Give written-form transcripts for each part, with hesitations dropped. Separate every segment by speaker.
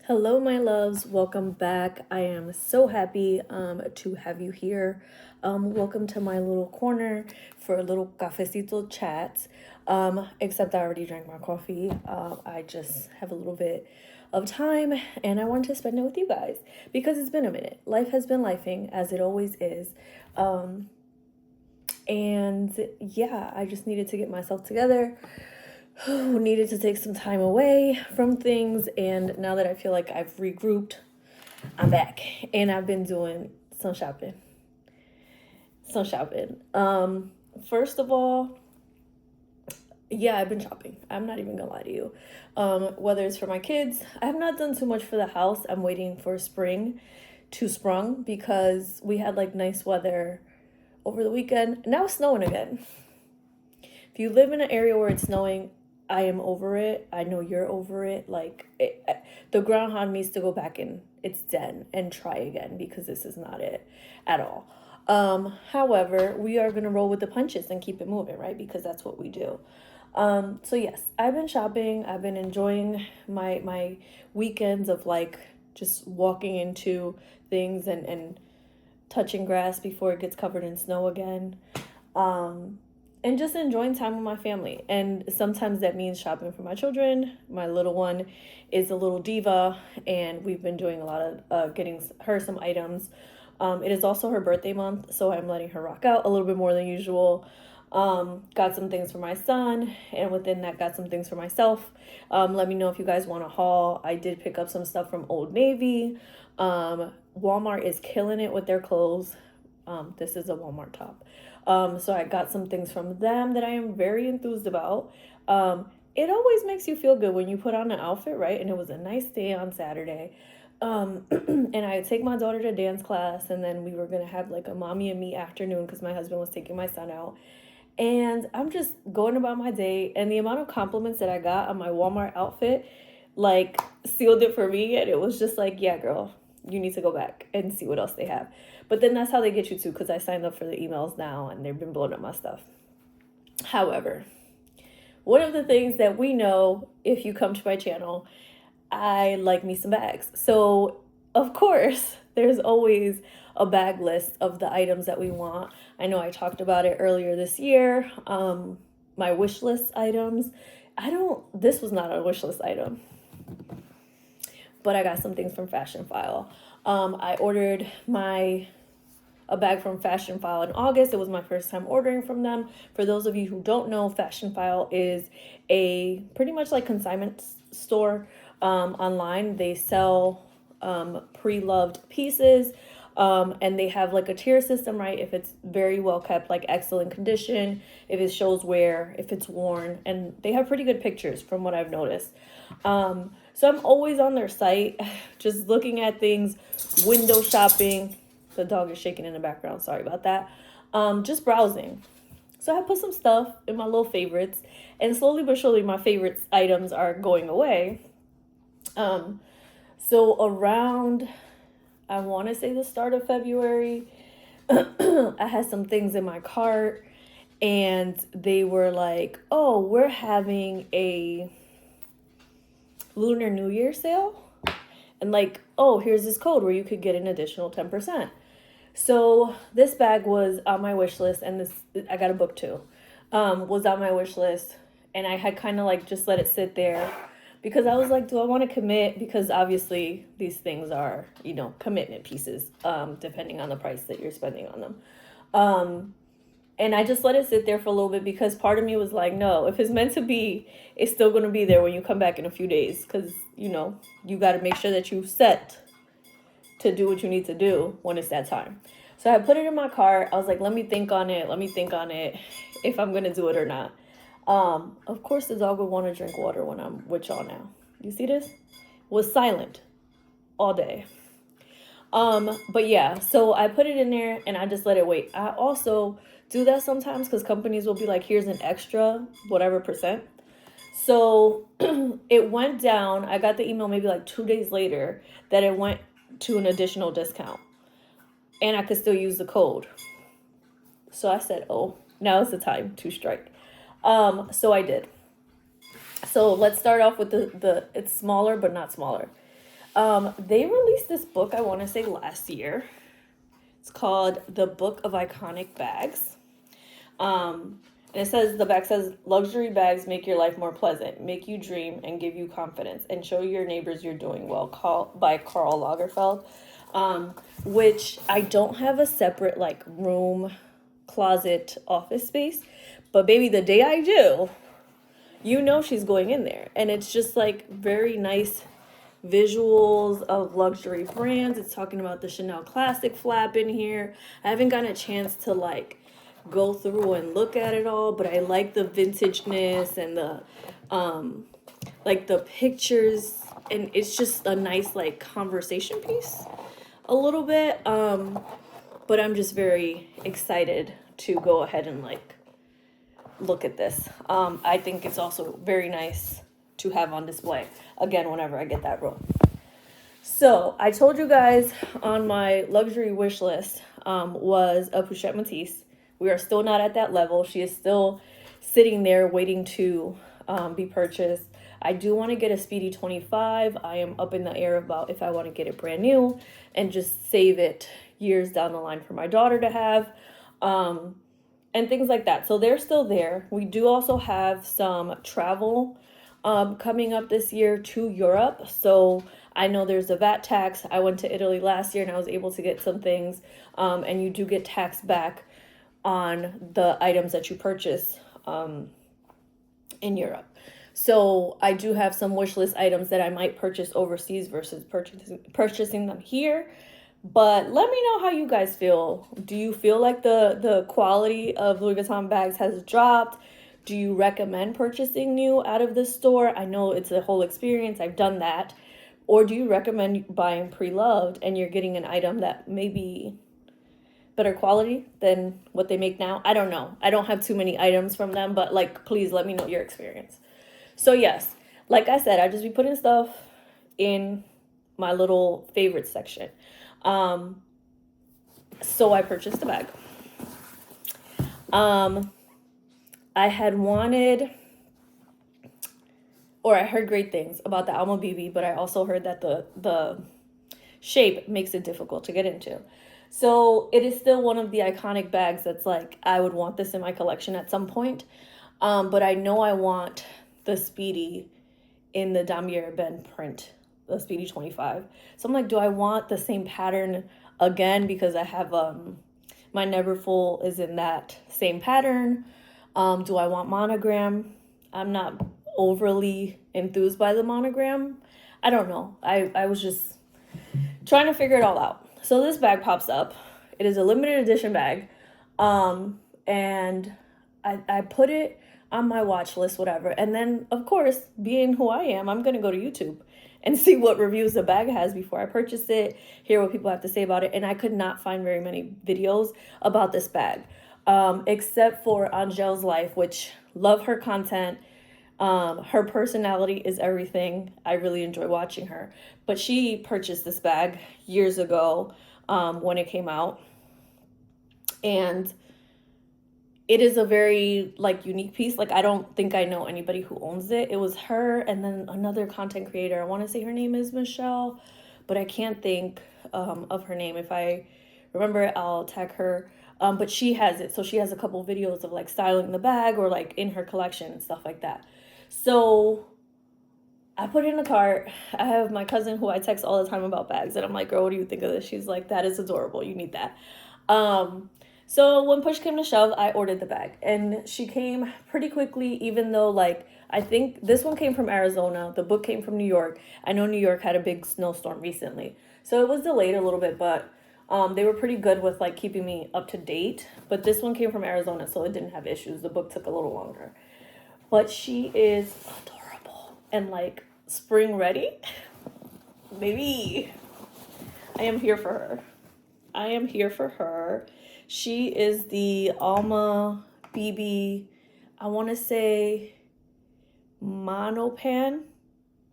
Speaker 1: Hello, my loves. Welcome back. I am so happy to have you here. Welcome to my little corner for a little cafecito chat. Except I already drank my coffee. I just have a little bit of time and I wanted to spend it with you guys because it's been a minute. Life has been lifing as it always is. And yeah, I just needed to get myself together. Needed to take some time away from things, and now that I feel like I've regrouped, I'm back and I've been doing some shopping. First of all, yeah, I've been shopping. I'm not even gonna lie to you. Whether it's for my kids, I have not done too much for the house. I'm waiting for spring to sprung because we had like nice weather over the weekend. Now it's snowing again. If you live in an area where it's snowing, I am over it. I know you're over it. The groundhog needs to go back in its den and try again because this is not it at all. However, we are gonna roll with the punches and keep it moving, right? Because that's what we do. So yes, I've been shopping. I've been enjoying my weekends of like just walking into things and touching grass before it gets covered in snow again. And just enjoying time with my family. And sometimes that means shopping for my children. My little one is a little diva, and we've been doing a lot of getting her some items. It is also her birthday month, so I'm letting her rock out a little bit more than usual. Got some things for my son, and within that, got some things for myself. Let me know if you guys want a haul. I did pick up some stuff from Old Navy. Walmart is killing it with their clothes. This is a Walmart top. So I got some things from them that I am very enthused about. It always makes you feel good when you put on an outfit, right? And it was a nice day on Saturday. And I take my daughter to dance class, and then we were going to have like a mommy and me afternoon because my husband was taking my son out. And I'm just going about my day, and the amount of compliments that I got on my Walmart outfit, like, sealed it for me. And it was just like, yeah, girl, you need to go back and see what else they have. But then that's how they get you too, because I signed up for the emails now, and they've been blowing up my stuff. However, one of the things that we know, if you come to my channel, I like me some bags. So, of course, there's always a bag list of the items that we want. I know I talked about it earlier this year. My wish list items. This was not a wish list item, but I got some things from Fashionphile. I ordered a bag from Fashionphile in August. It was my first time ordering from them. For those of you who don't know, Fashionphile is a pretty much like consignment store online. They sell pre-loved pieces, and they have like a tier system, right? If it's very well kept, like excellent condition, if it shows wear, if it's worn, and they have pretty good pictures from what I've noticed. So I'm always on their site, just looking at things, window shopping. The dog is shaking in the background. Sorry about that. Just browsing. So I put some stuff in my little favorites, and slowly but surely my favorites items are going away. So around, I want to say the start of February, I had some things in my cart, and they were like, oh, we're having a Lunar New Year sale. And like, oh, here's this code where you could get an additional 10%. So this bag was on my wish list, and this, I got a book too, was on my wish list, and I had kind of like just let it sit there because I was like, do I want to commit? Because obviously these things are, commitment pieces, depending on the price that you're spending on them. And I just let it sit there for a little bit because part of me was like, no, if it's meant to be, it's still going to be there when you come back in a few days. Because, you got to make sure that you've set to do what you need to do when it's that time. So I put it in my cart. I was like, let me think on it if I'm going to do it or not. Of course, the dog would want to drink water when I'm with y'all now. You see this? Was silent all day. But yeah, so I put it in there and I just let it wait. I also do that sometimes because companies will be like, here's an extra whatever percent. So it went down. I got the email maybe like 2 days later that it went to an additional discount and I could still use the code. So I said, oh, now is the time to strike. So I did. So let's start off with the it's smaller but not smaller. They released this book, I want to say last year. It's called The Book of Iconic Bags. And it says, the back says, luxury bags make your life more pleasant, make you dream, and give you confidence, and show your neighbors you're doing well, by Karl Lagerfeld. Which I don't have a separate like room, closet, office space, but baby, the day I do, you know she's going in there. And it's just like very nice visuals of luxury brands. It's talking about the Chanel Classic flap in here. I haven't gotten a chance to like go through and look at it all, but I like the vintageness and the like the pictures, and it's just a nice like conversation piece a little bit. But I'm just very excited to go ahead and like look at this. I think it's also very nice to have on display again whenever I get that room. So I told you guys on my luxury wish list was a Pouchette Matisse. We are still not at that level. She is still sitting there waiting to be purchased. I do want to get a Speedy 25. I am up in the air about if I want to get it brand new and just save it years down the line for my daughter to have, and things like that. So they're still there. We do also have some travel coming up this year to Europe. So I know there's a VAT tax. I went to Italy last year and I was able to get some things, and you do get tax back on the items that you purchase in Europe. So I do have some wish list items that I might purchase overseas versus purchasing them here. But let me know how you guys feel. Do you feel like the quality of Louis Vuitton bags has dropped? Do you recommend purchasing new out of the store? I know it's a whole experience. I've done that. Or do you recommend buying pre-loved and you're getting an item that may be better quality than what they make now? I don't know. I don't have too many items from them, but like, please let me know your experience. So yes, like I said, I just be putting stuff in my little favorite section. So I purchased the bag. I had wanted, or I heard great things about the Alma BB, but I also heard that the shape makes it difficult to get into. So it is still one of the iconic bags that's like, I would want this in my collection at some point. But I know I want the Speedy in the Damier Ben print, the Speedy 25. So I'm like, do I want the same pattern again? Because I have, my Neverfull is in that same pattern. Do I want monogram? I'm not overly enthused by the monogram. I don't know. I was just trying to figure it all out. So this bag pops up. It is a limited edition bag. And I put it on my watch list, whatever. And then, of course, being who I am, I'm going to go to YouTube and see what reviews the bag has before I purchase it, hear what people have to say about it. And I could not find very many videos about this bag, except for Angèle's Life, which love her content. Her personality is everything. I really enjoy watching her. But she purchased this bag years ago when it came out. And it is a very like unique piece. Like, I don't think I know anybody who owns it. It was her and then another content creator. I want to say her name is Michelle, but I can't think of her name. If I remember it, I'll tag her. But she has it. So she has a couple videos of like styling the bag or like in her collection and stuff like that. So I put it in the cart. I have my cousin who I text all the time about bags. And I'm like, girl, what do you think of this? She's like, that is adorable. You need that. So when push came to shove, I ordered the bag. And she came pretty quickly, even though, like, I think this one came from Arizona. The book came from New York. I know New York had a big snowstorm recently. So it was delayed a little bit, but they were pretty good with, like, keeping me up to date. But this one came from Arizona, so it didn't have issues. The book took a little longer. But she is adorable and, like, spring ready. Baby, I am here for her. I am here for her. She is the Alma BB, I want to say Monopan.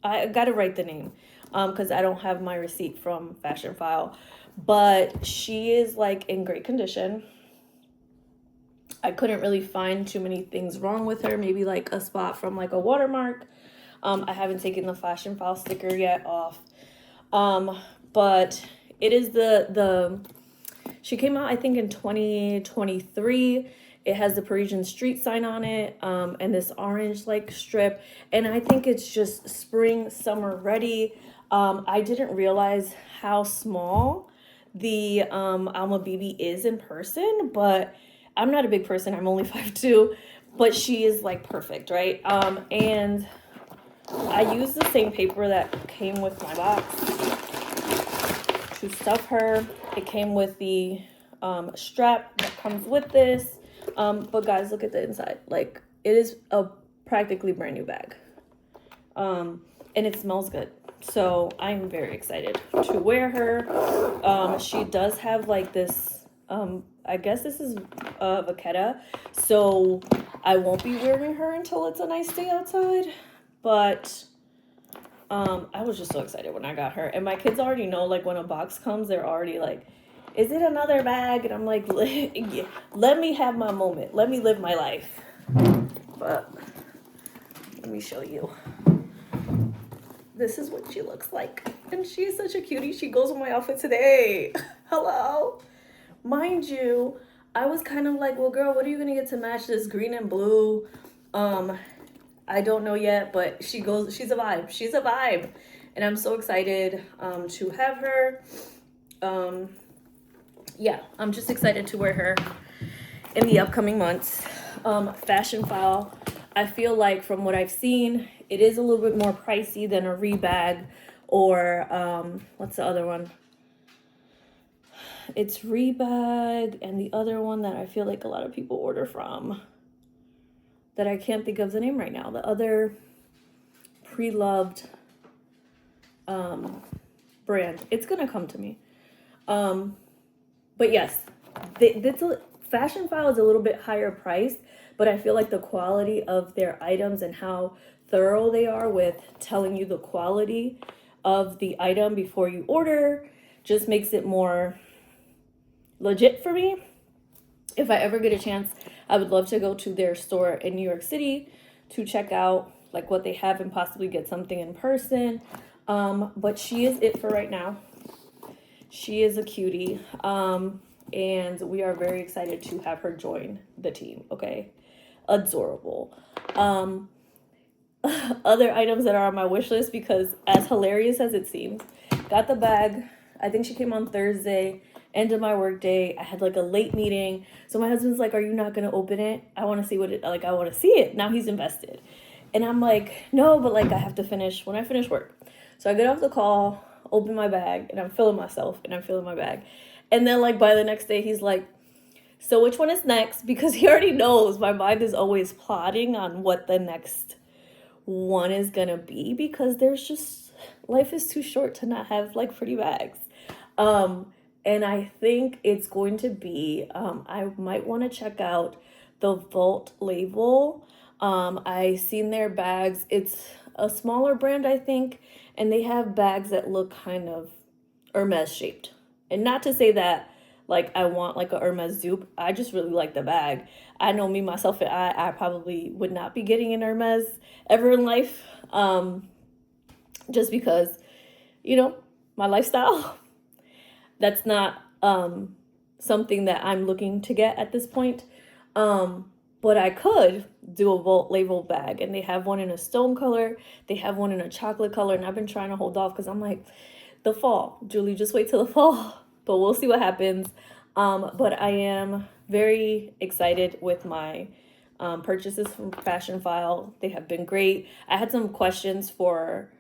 Speaker 1: I got to write the name because I don't have my receipt from Fashionphile. But she is like in great condition. I couldn't really find too many things wrong with her. Maybe like a spot from like a watermark. I haven't taken the Fashionphile sticker yet off. But it is she came out, I think, in 2023. It has the Parisian street sign on it, and this orange like strip. And I think it's just spring, summer ready. I didn't realize how small the Alma BB is in person, but I'm not a big person. I'm only 5'2", but she is like perfect, right? And I used the same paper that came with my box to stuff her. It came with the strap that comes with this. But guys, look at the inside. Like, it is a practically brand new bag. And it smells good. So I'm very excited to wear her. She does have like this, I guess this is Vachetta. So I won't be wearing her until it's a nice day outside. But I was just so excited when I got her. And my kids already know, like, when a box comes, they're already like, is it another bag? And I'm like, let me have my moment. Let me live my life. But let me show you. This is what she looks like. And she is such a cutie. She goes with my outfit today. Hello. Mind you, I was kind of like, well, girl, what are you going to get to match this green and blue? I don't know yet, but she's a vibe. She's a vibe. And I'm so excited to have her. Yeah, I'm just excited to wear her in the upcoming months. Fashionphile, I feel like from what I've seen, it is a little bit more pricey than a Rebag or what's the other one? It's Rebag and the other one that I feel like a lot of people order from that I can't think of the name right now. The other pre-loved brand. It's gonna come to me. But yes, Fashionphile is a little bit higher priced, but I feel like the quality of their items and how thorough they are with telling you the quality of the item before you order just makes it more legit for me. If I ever get a chance, I would love to go to their store in New York City to check out like what they have and possibly get something in person. But she is it for right now. She is a cutie. And we are very excited to have her join the team. Okay. Adorable. Other items that are on my wish list, because as hilarious as it seems, got the bag. I think she came on Thursday, end of my work day. I had like a late meeting. So my husband's like, are you not going to open it? I want to see what it, like, I want to see it. Now he's invested. And I'm like, no, but like I have to finish when I finish work. So I get off the call, open my bag, and I'm feeling myself and I'm feeling my bag. And then like by the next day, he's like, so which one is next? Because he already knows my mind is always plotting on what the next one is gonna be, because there's just, life is too short to not have like pretty bags. And I think it's going to be, I might want to check out the Vault label. I seen their bags. It's a smaller brand, I think, and they have bags that look kind of Hermes shaped. And not to say that like I want like a Hermes dupe. I just really like the bag. I know me, myself, and I probably would not be getting an Hermes ever in life. Just because, you know, my lifestyle. That's not something that I'm looking to get at this point. But I could do a Vault label bag, and they have one in a stone color. They have one in a chocolate color, and I've been trying to hold off because I'm like, the fall, Julie, just wait till the fall. But we'll see what happens. But I am very excited with my purchases from Fashionphile. They have been great. I had some questions for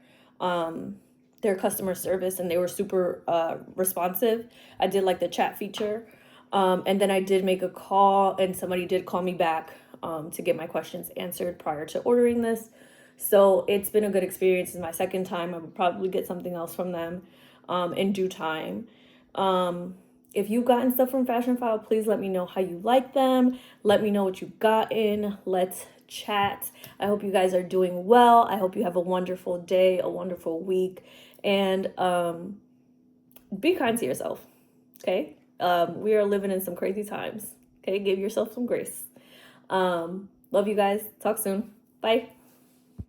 Speaker 1: their customer service, and they were super responsive. I did like the chat feature. And then I did make a call, and somebody did call me back to get my questions answered prior to ordering this. So it's been a good experience. It's my second time. I would probably get something else from them in due time. If you've gotten stuff from Fashionphile, please let me know how you like them. Let me know what you got in. Let's chat. I hope you guys are doing well. I hope you have a wonderful day, a wonderful week, and be kind to yourself, okay? We are living in some crazy times, okay? Give yourself some grace. Love you guys. Talk soon. Bye.